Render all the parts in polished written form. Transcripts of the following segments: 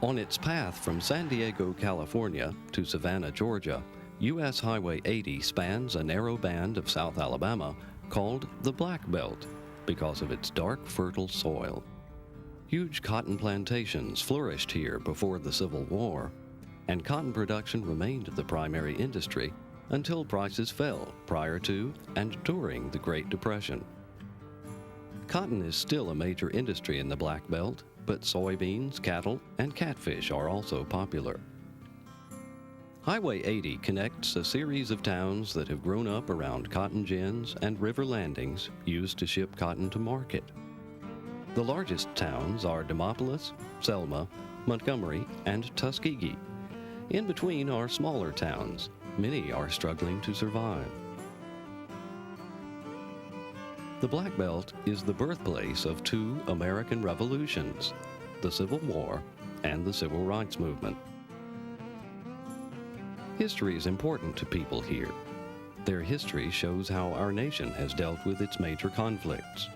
On its path from San Diego, California to Savannah, Georgia, U.S. Highway 80 spans a narrow band of South Alabama called the Black Belt because of its dark, fertile soil. Huge cotton plantations flourished here before the Civil War, and cotton production remained the primary industry until prices fell prior to and during the Great Depression. Cotton is still a major industry in the Black Belt, but soybeans, cattle, and catfish are also popular. Highway 80 connects a series of towns that have grown up around cotton gins and river landings used to ship cotton to market. The largest towns are Demopolis, Selma, Montgomery, and Tuskegee. In between are smaller towns. Many are struggling to survive. The Black Belt is the birthplace of two American revolutions, the Civil War and the Civil Rights Movement. History is important to people here. Their history shows how our nation has dealt with its major conflicts.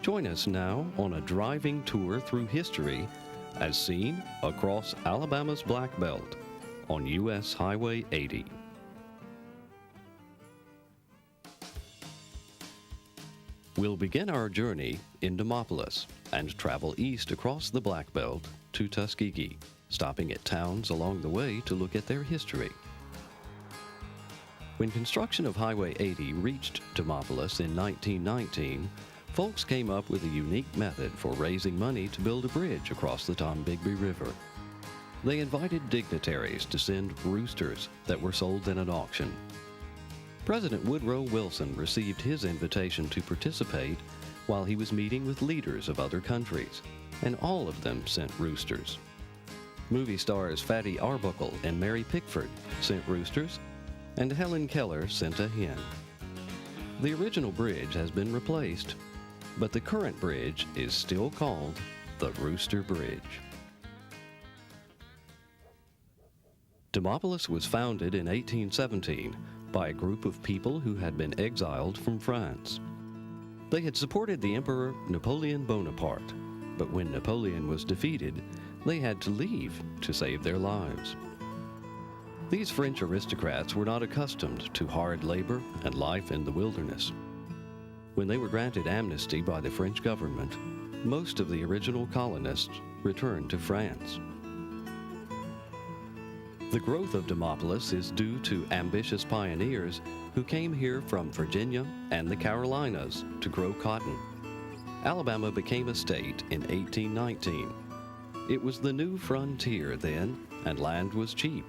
Join us now on a driving tour through history as seen across Alabama's Black Belt on U.S. Highway 80. We'll begin our journey in Demopolis and travel east across the Black Belt to Tuskegee, stopping at towns along the way to look at their history. When construction of Highway 80 reached Demopolis in 1919, folks came up with a unique method for raising money to build a bridge across the Tombigbee River. They invited dignitaries to send roosters that were sold in an auction. President Woodrow Wilson received his invitation to participate while he was meeting with leaders of other countries, and all of them sent roosters. Movie stars Fatty Arbuckle and Mary Pickford sent roosters, and Helen Keller sent a hen. The original bridge has been replaced, but the current bridge is still called the Rooster Bridge. Demopolis was founded in 1817 by a group of people who had been exiled from France. They had supported the Emperor Napoleon Bonaparte, but when Napoleon was defeated, they had to leave to save their lives. These French aristocrats were not accustomed to hard labor and life in the wilderness. When they were granted amnesty by the French government, most of the original colonists returned to France. The growth of Demopolis is due to ambitious pioneers who came here from Virginia and the Carolinas to grow cotton. Alabama became a state in 1819. It was the new frontier then, and land was cheap.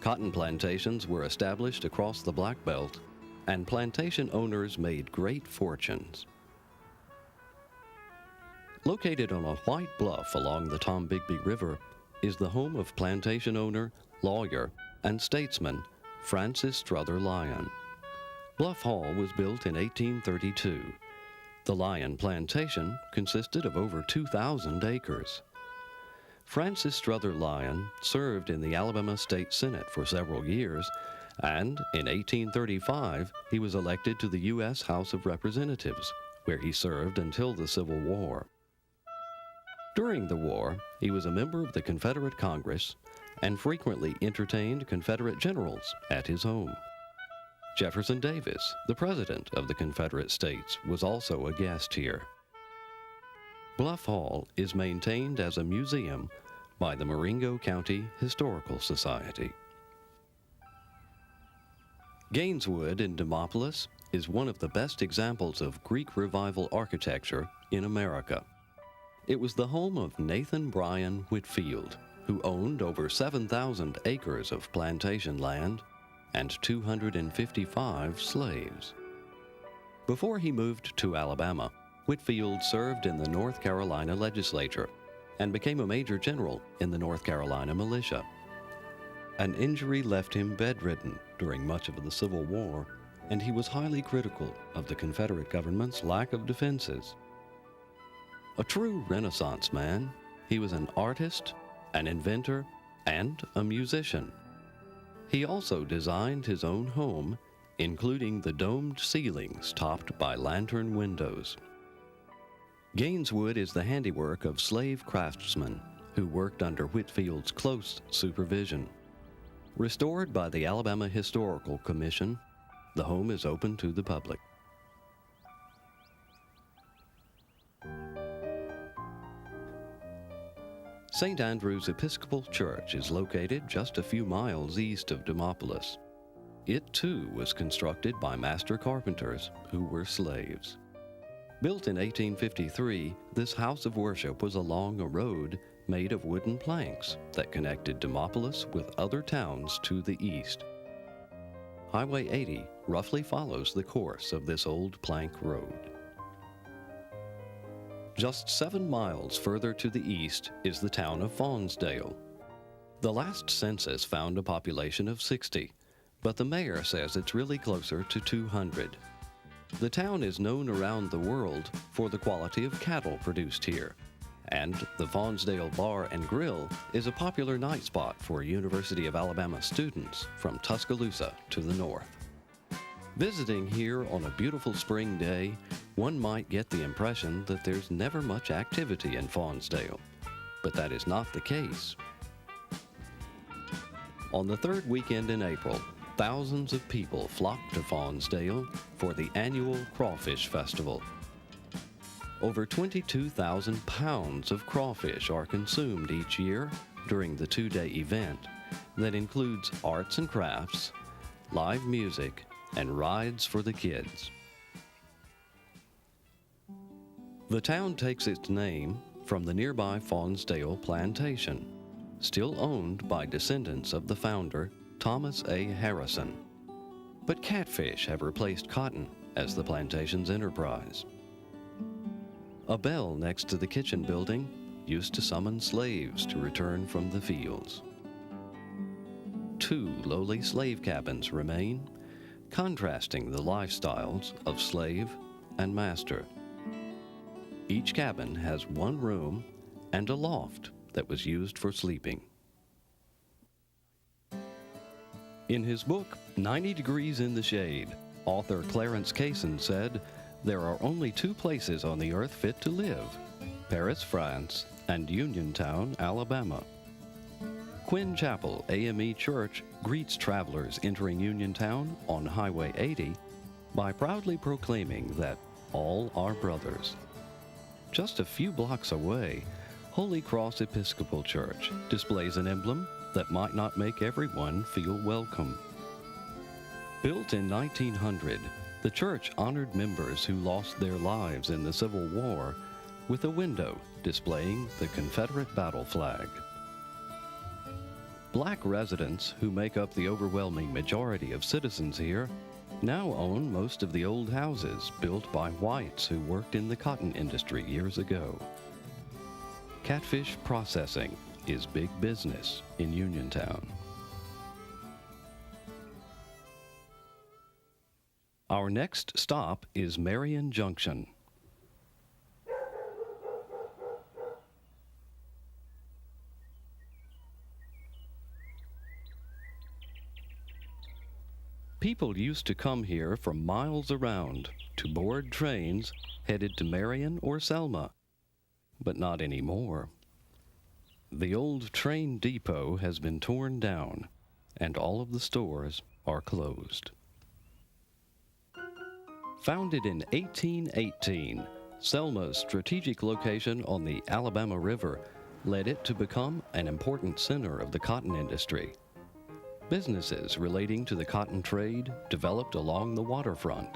Cotton plantations were established across the Black Belt, and plantation owners made great fortunes. Located on a white bluff along the Tombigbee River is the home of plantation owner, lawyer, and statesman Francis Strother Lyon. Bluff Hall was built in 1832. The Lyon plantation consisted of over 2,000 acres. Francis Strother Lyon served in the Alabama State Senate for several years, and in 1835 he was elected to the U.S. House of Representatives, where he served until the Civil War. During the war, he was a member of the Confederate Congress and frequently entertained Confederate generals at his home. Jefferson Davis, the President of the Confederate States, was also a guest here. Bluff Hall is maintained as a museum by the Marengo County Historical Society. Gaineswood in Demopolis is one of the best examples of Greek Revival architecture in America. It was the home of Nathan Bryan Whitfield, who owned over 7,000 acres of plantation land and 255 slaves. Before he moved to Alabama, Whitfield served in the North Carolina legislature and became a major general in the North Carolina militia. An injury left him bedridden during much of the Civil War, and he was highly critical of the Confederate government's lack of defenses. A true Renaissance man, he was an artist, an inventor, and a musician. He also designed his own home, including the domed ceilings topped by lantern windows. Gaineswood is the handiwork of slave craftsmen who worked under Whitfield's close supervision. Restored by the Alabama Historical Commission, the home is open to the public. St. Andrew's Episcopal Church is located just a few miles east of Demopolis. It too was constructed by master carpenters who were slaves. Built in 1853, this house of worship was along a road made of wooden planks that connected Demopolis with other towns to the east. Highway 80 roughly follows the course of this old plank road. Just 7 miles further to the east is the town of Faunsdale. The last census found a population of 60, but the mayor says it's really closer to 200. The town is known around the world for the quality of cattle produced here, and the Faunsdale Bar and Grill is a popular night spot for University of Alabama students from Tuscaloosa to the north. Visiting here on a beautiful spring day, one might get the impression that there's never much activity in Faunsdale, but that is not the case. On the third weekend in April, thousands of people flock to Faunsdale for the annual Crawfish Festival. Over 22,000 pounds of crawfish are consumed each year during the 2-day event that includes arts and crafts, live music, and rides for the kids. The town takes its name from the nearby Faunsdale plantation, still owned by descendants of the founder, Thomas A. Harrison. But catfish have replaced cotton as the plantation's enterprise. A bell next to the kitchen building used to summon slaves to return from the fields. 2 lowly slave cabins remain, contrasting the lifestyles of slave and master. Each cabin has 1 room and a loft that was used for sleeping. In his book, 90 Degrees in the Shade, author Clarence Kaysen said, "There are only 2 places on the earth fit to live, Paris, France, and Uniontown, Alabama." Quinn Chapel AME Church greets travelers entering Uniontown on Highway 80 by proudly proclaiming that all are brothers. Just a few blocks away, Holy Cross Episcopal Church displays an emblem that might not make everyone feel welcome. Built in 1900, the church honored members who lost their lives in the Civil War with a window displaying the Confederate battle flag. Black residents, who make up the overwhelming majority of citizens here, now own most of the old houses built by whites who worked in the cotton industry years ago. Catfish processing is big business in Uniontown. Our next stop is Marion Junction. People used to come here from miles around to board trains headed to Marion or Selma, but not anymore. The old train depot has been torn down, and all of the stores are closed. Founded in 1818, Selma's strategic location on the Alabama River led it to become an important center of the cotton industry. Businesses relating to the cotton trade developed along the waterfront.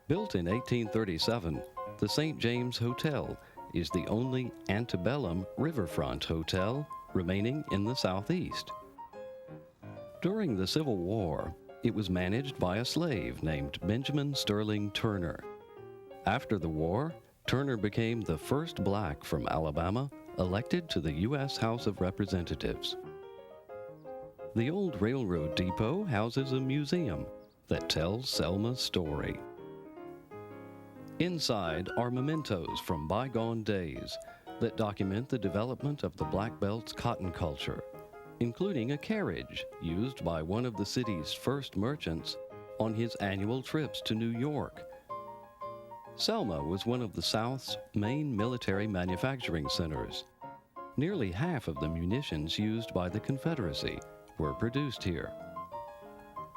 Built in 1837, the St. James Hotel is the only antebellum riverfront hotel remaining in the Southeast. During the Civil War, it was managed by a slave named Benjamin Sterling Turner. After the war, Turner became the first black from Alabama elected to the U.S. House of Representatives. The old railroad depot houses a museum that tells Selma's story. Inside are mementos from bygone days that document the development of the Black Belt's cotton culture, including a carriage used by one of the city's first merchants on his annual trips to New York. Selma was one of the South's main military manufacturing centers. Nearly half of the munitions used by the Confederacy were produced here.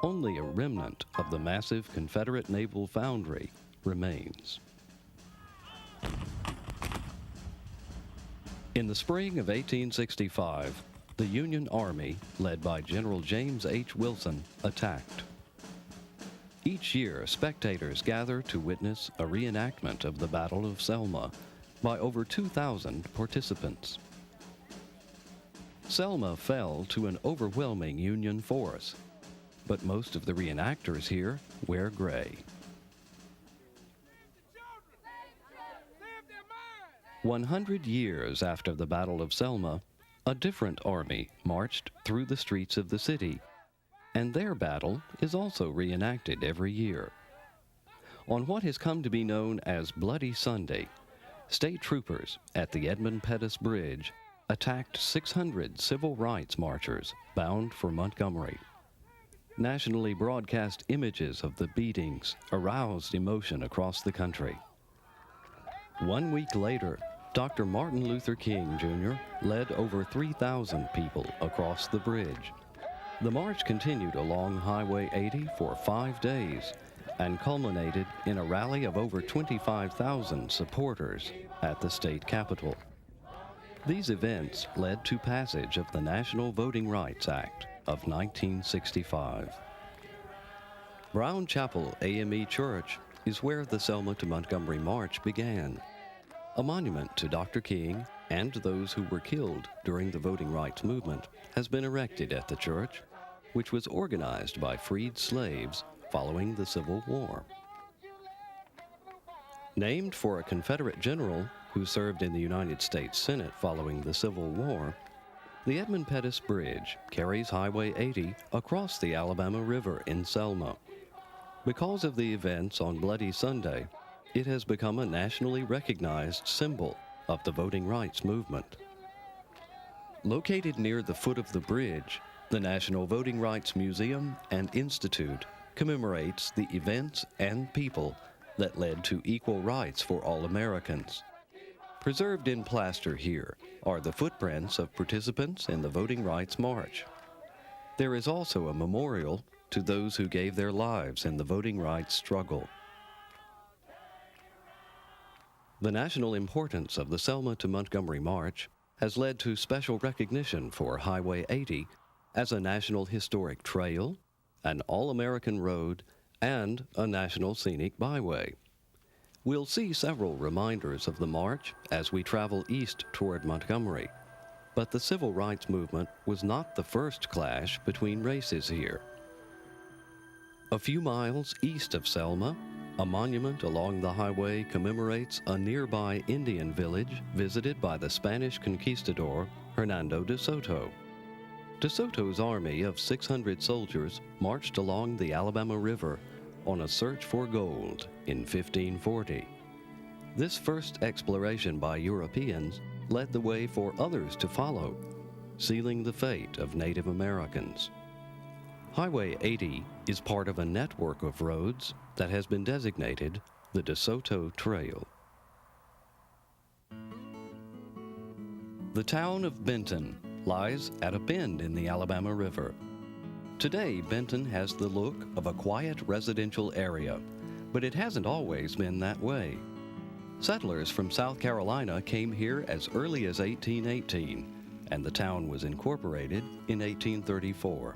Only a remnant of the massive Confederate naval foundry remains. In the spring of 1865, the Union Army, led by General James H. Wilson, attacked. Each year, spectators gather to witness a reenactment of the Battle of Selma by over 2,000 participants. Selma fell to an overwhelming Union force, but most of the reenactors here wear gray. 100 years after the Battle of Selma, a different army marched through the streets of the city, and their battle is also reenacted every year. On what has come to be known as Bloody Sunday, state troopers at the Edmund Pettus Bridge attacked 600 civil rights marchers bound for Montgomery. Nationally broadcast images of the beatings aroused emotion across the country. 1 week later, Dr. Martin Luther King, Jr. led over 3,000 people across the bridge. The march continued along Highway 80 for 5 days and culminated in a rally of over 25,000 supporters at the state capitol. These events led to passage of the National Voting Rights Act of 1965. Brown Chapel AME Church is where the Selma to Montgomery March began. A monument to Dr. King and those who were killed during the voting rights movement has been erected at the church, which was organized by freed slaves following the Civil War. Named for a Confederate general who served in the United States Senate following the Civil War, the Edmund Pettus Bridge carries Highway 80 across the Alabama River in Selma. Because of the events on Bloody Sunday, it has become a nationally recognized symbol of the voting rights movement. Located near the foot of the bridge, the National Voting Rights Museum and Institute commemorates the events and people that led to equal rights for all Americans. Preserved in plaster here are the footprints of participants in the Voting Rights March. There is also a memorial to those who gave their lives in the voting rights struggle. The national importance of the Selma to Montgomery March has led to special recognition for Highway 80 as a National Historic Trail, an All-American Road, and a National Scenic Byway. We'll see several reminders of the march as we travel east toward Montgomery, but the civil rights movement was not the first clash between races here. A few miles east of Selma, a monument along the highway commemorates a nearby Indian village visited by the Spanish conquistador Hernando DeSoto. DeSoto's army of 600 soldiers marched along the Alabama River on a search for gold in 1540. This first exploration by Europeans led the way for others to follow, sealing the fate of Native Americans. Highway 80 is part of a network of roads that has been designated the DeSoto Trail. The town of Benton lies at a bend in the Alabama River. Today, Benton has the look of a quiet residential area, but it hasn't always been that way. Settlers from South Carolina came here as early as 1818, and the town was incorporated in 1834.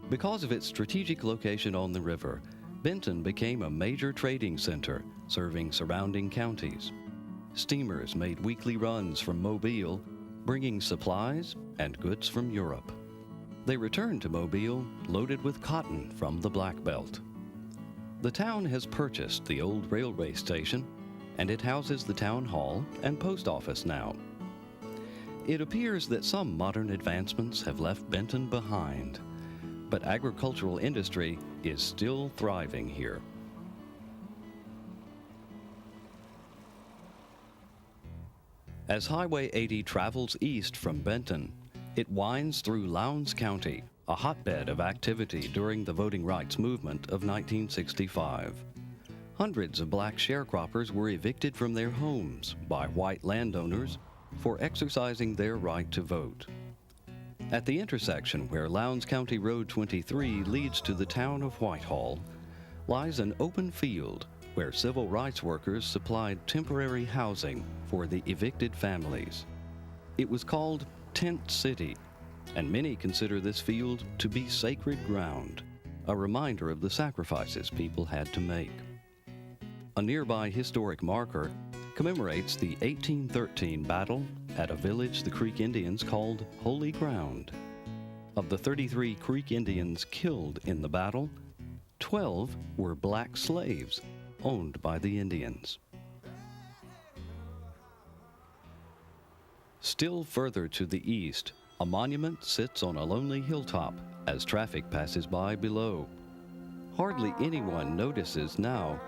Because of its strategic location on the river, Benton became a major trading center serving surrounding counties. Steamers made weekly runs from Mobile, bringing supplies and goods from Europe. They returned to Mobile loaded with cotton from the Black Belt. The town has purchased the old railway station, and it houses the town hall and post office now. It appears that some modern advancements have left Benton behind, but agricultural industry is still thriving here. As Highway 80 travels east from Benton, it winds through Lowndes County, a hotbed of activity during the voting rights movement of 1965. Hundreds of black sharecroppers were evicted from their homes by white landowners for exercising their right to vote. At the intersection where Lowndes County Road 23 leads to the town of Whitehall lies an open field where civil rights workers supplied temporary housing for the evicted families. It was called Tent City, and many consider this field to be sacred ground, a reminder of the sacrifices people had to make. A nearby historic marker commemorates the 1813 battle at a village the Creek Indians called Holy Ground. Of the 33 Creek Indians killed in the battle, 12 were black slaves owned by the Indians. Still further to the east, a monument sits on a lonely hilltop as traffic passes by below. Hardly anyone notices now,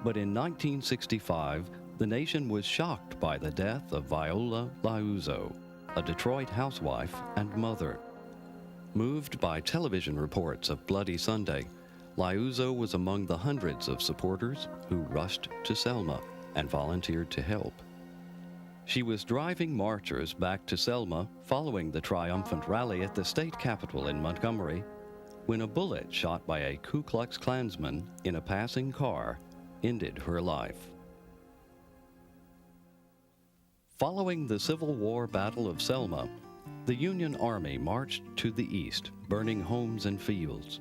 but in 1965, the nation was shocked by the death of Viola Liuzzo, a Detroit housewife and mother. Moved by television reports of Bloody Sunday, Liuzzo was among the hundreds of supporters who rushed to Selma and volunteered to help. She was driving marchers back to Selma following the triumphant rally at the state capitol in Montgomery when a bullet shot by a Ku Klux Klansman in a passing car ended her life. Following the Civil War Battle of Selma, the Union Army marched to the east, burning homes and fields.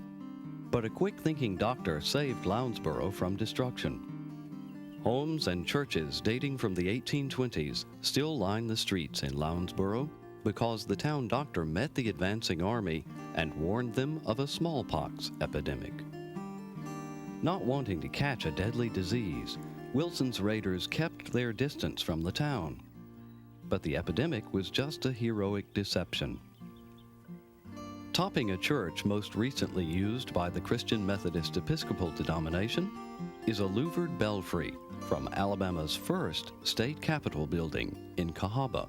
But a quick-thinking doctor saved Lounsboro from destruction. Homes and churches dating from the 1820s still line the streets in Lounsboro because the town doctor met the advancing army and warned them of a smallpox epidemic. Not wanting to catch a deadly disease, Wilson's raiders kept their distance from the town. But the epidemic was just a heroic deception. Topping a church most recently used by the Christian Methodist Episcopal denomination is a louvered belfry from Alabama's first state capitol building in Cahaba.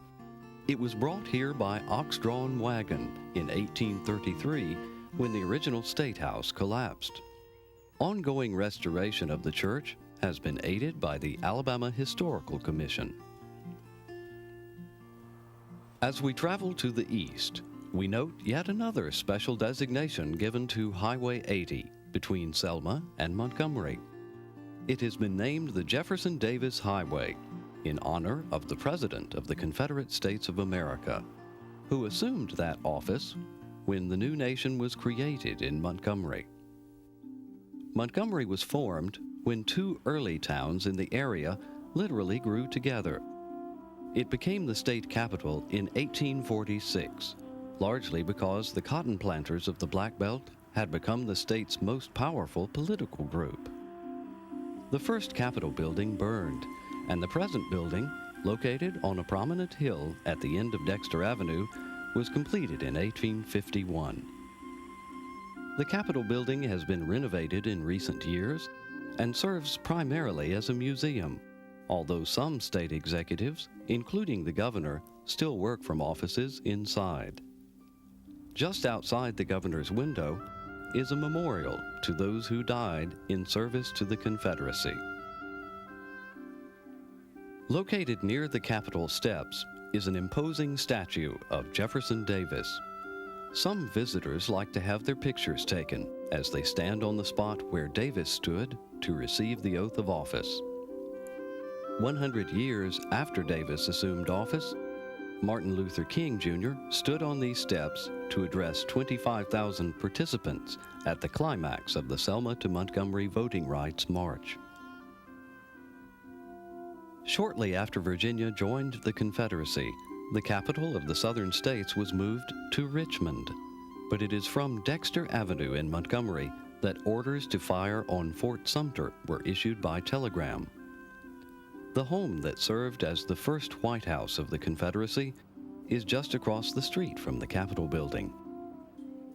It was brought here by ox-drawn wagon in 1833 when the original State House collapsed. Ongoing restoration of the church has been aided by the Alabama Historical Commission. As we travel to the east, we note yet another special designation given to Highway 80 between Selma and Montgomery. It has been named the Jefferson Davis Highway in honor of the President of the Confederate States of America, who assumed that office when the new nation was created in Montgomery. Montgomery was formed when two early towns in the area literally grew together. It became the state capital in 1846, largely because the cotton planters of the Black Belt had become the state's most powerful political group. The first Capitol building burned, and the present building, located on a prominent hill at the end of Dexter Avenue, was completed in 1851. The Capitol building has been renovated in recent years and serves primarily as a museum, although some state executives, including the governor, still work from offices inside. Just outside the governor's window is a memorial to those who died in service to the Confederacy. Located near the Capitol steps is an imposing statue of Jefferson Davis. Some visitors like to have their pictures taken as they stand on the spot where Davis stood to receive the oath of office. 100 years after Davis assumed office, Martin Luther King Jr. stood on these steps to address 25,000 participants at the climax of the Selma to Montgomery Voting Rights March. Shortly after Virginia joined the Confederacy, the capital of the southern states was moved to Richmond, but it is from Dexter Avenue in Montgomery that orders to fire on Fort Sumter were issued by telegram. The home that served as the first White House of the Confederacy is just across the street from the Capitol building.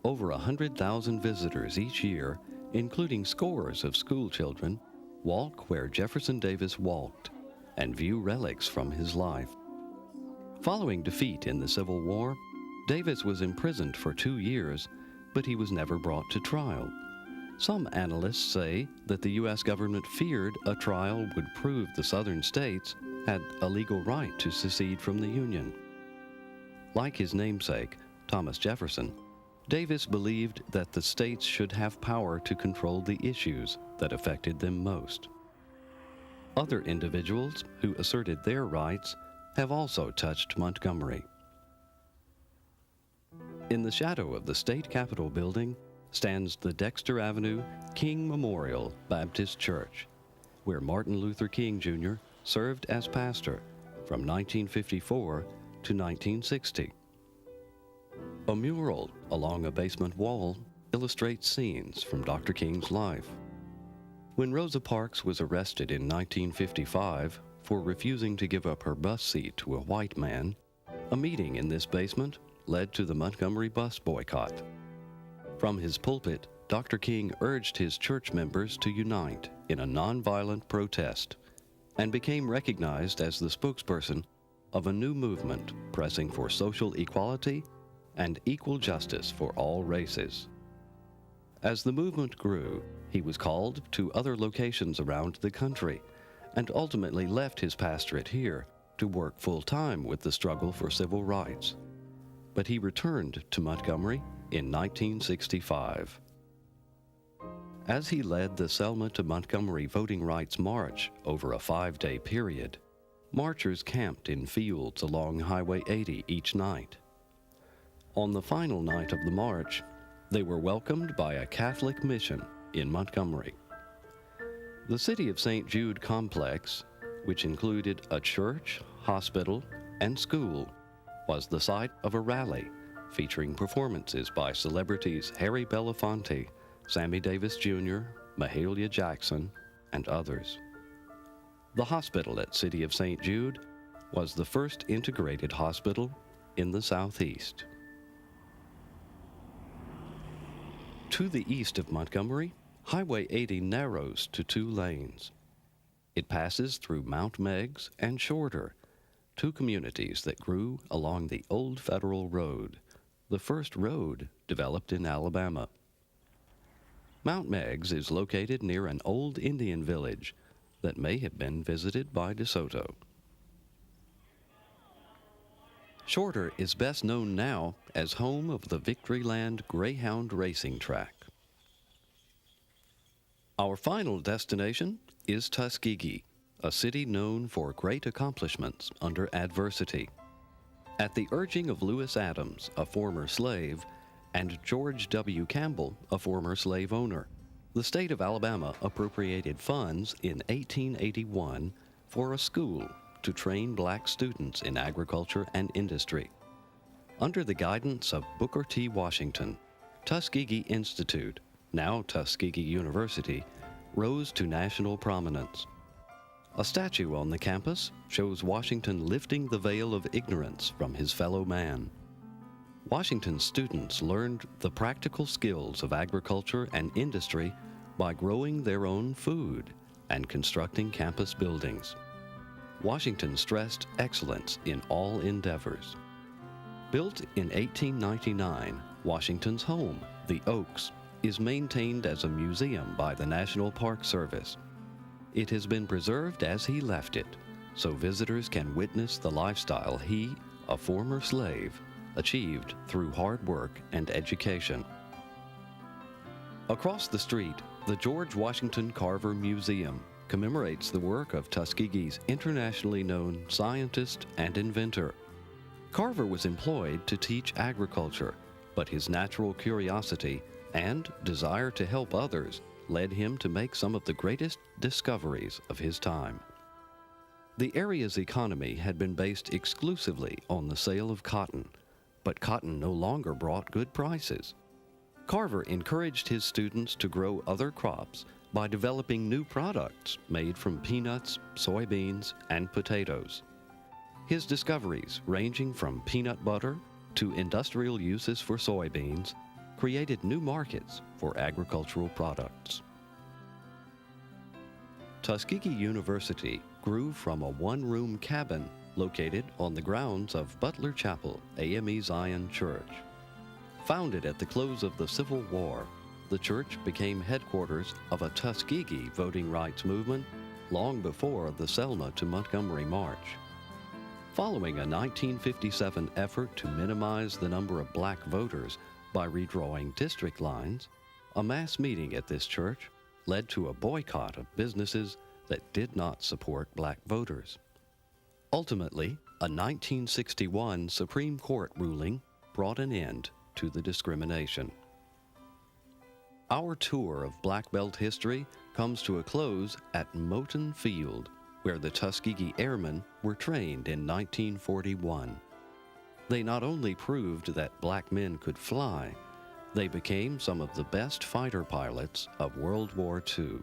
Over 100,000 visitors each year, including scores of school children, walk where Jefferson Davis walked and view relics from his life. Following defeat in the Civil War, Davis was imprisoned for 2 years, but he was never brought to trial. Some analysts say that the U.S. government feared a trial would prove the southern states had a legal right to secede from the Union. Like his namesake, Thomas Jefferson, Davis believed that the states should have power to control the issues that affected them most. Other individuals who asserted their rights have also touched Montgomery. In the shadow of the state capitol building stands the Dexter Avenue King Memorial Baptist Church, where Martin Luther King Jr. served as pastor from 1954 to 1960. A mural along a basement wall illustrates scenes from Dr. King's life. When Rosa Parks was arrested in 1955 for refusing to give up her bus seat to a white man, a meeting in this basement led to the Montgomery bus boycott. From his pulpit, Dr. King urged his church members to unite in a nonviolent protest and became recognized as the spokesperson of a new movement pressing for social equality and equal justice for all races. As the movement grew, he was called to other locations around the country and ultimately left his pastorate here to work full-time with the struggle for civil rights. But he returned to Montgomery in 1965. As he led the Selma to Montgomery Voting Rights March over a 5-day period, marchers camped in fields along Highway 80 each night. On the final night of the march, they were welcomed by a Catholic mission in Montgomery. The City of St. Jude complex, which included a church, hospital, and school, was the site of a rally featuring performances by celebrities Harry Belafonte, Sammy Davis Jr., Mahalia Jackson, and others. The hospital at City of St. Jude was the first integrated hospital in the Southeast. To the east of Montgomery, Highway 80 narrows to 2 lanes. It passes through Mount Meigs and Shorter, 2 communities that grew along the old Federal Road, the first road developed in Alabama. Mount Meigs is located near an old Indian village that may have been visited by DeSoto. Shorter is best known now as home of the Victoryland Greyhound Racing Track. Our final destination is Tuskegee, a city known for great accomplishments under adversity. At the urging of Lewis Adams, a former slave, and George W. Campbell, a former slave owner, the state of Alabama appropriated funds in 1881 for a school to train black students in agriculture and industry. Under the guidance of Booker T. Washington, Tuskegee Institute, now Tuskegee University, rose to national prominence. A statue on the campus shows Washington lifting the veil of ignorance from his fellow man. Washington's students learned the practical skills of agriculture and industry by growing their own food and constructing campus buildings. Washington stressed excellence in all endeavors. Built in 1899, Washington's home, the Oaks, is maintained as a museum by the National Park Service. It has been preserved as he left it, so visitors can witness the lifestyle he, a former slave, achieved through hard work and education. Across the street, the George Washington Carver Museum commemorates the work of Tuskegee's internationally known scientist and inventor. Carver was employed to teach agriculture, but his natural curiosity and desire to help others led him to make some of the greatest discoveries of his time. The area's economy had been based exclusively on the sale of cotton, but cotton no longer brought good prices. Carver encouraged his students to grow other crops by developing new products made from peanuts, soybeans, and potatoes. His discoveries, ranging from peanut butter to industrial uses for soybeans, created new markets for agricultural products. Tuskegee University grew from a one-room cabin located on the grounds of Butler Chapel AME Zion Church. Founded at the close of the Civil War, the church became headquarters of a Tuskegee voting rights movement long before the Selma to Montgomery March. Following a 1957 effort to minimize the number of black voters by redrawing district lines, a mass meeting at this church led to a boycott of businesses that did not support black voters. Ultimately, a 1961 Supreme Court ruling brought an end to the discrimination. Our tour of Black Belt history comes to a close at Moton Field, where the Tuskegee Airmen were trained in 1941. They not only proved that black men could fly, they became some of the best fighter pilots of World War II.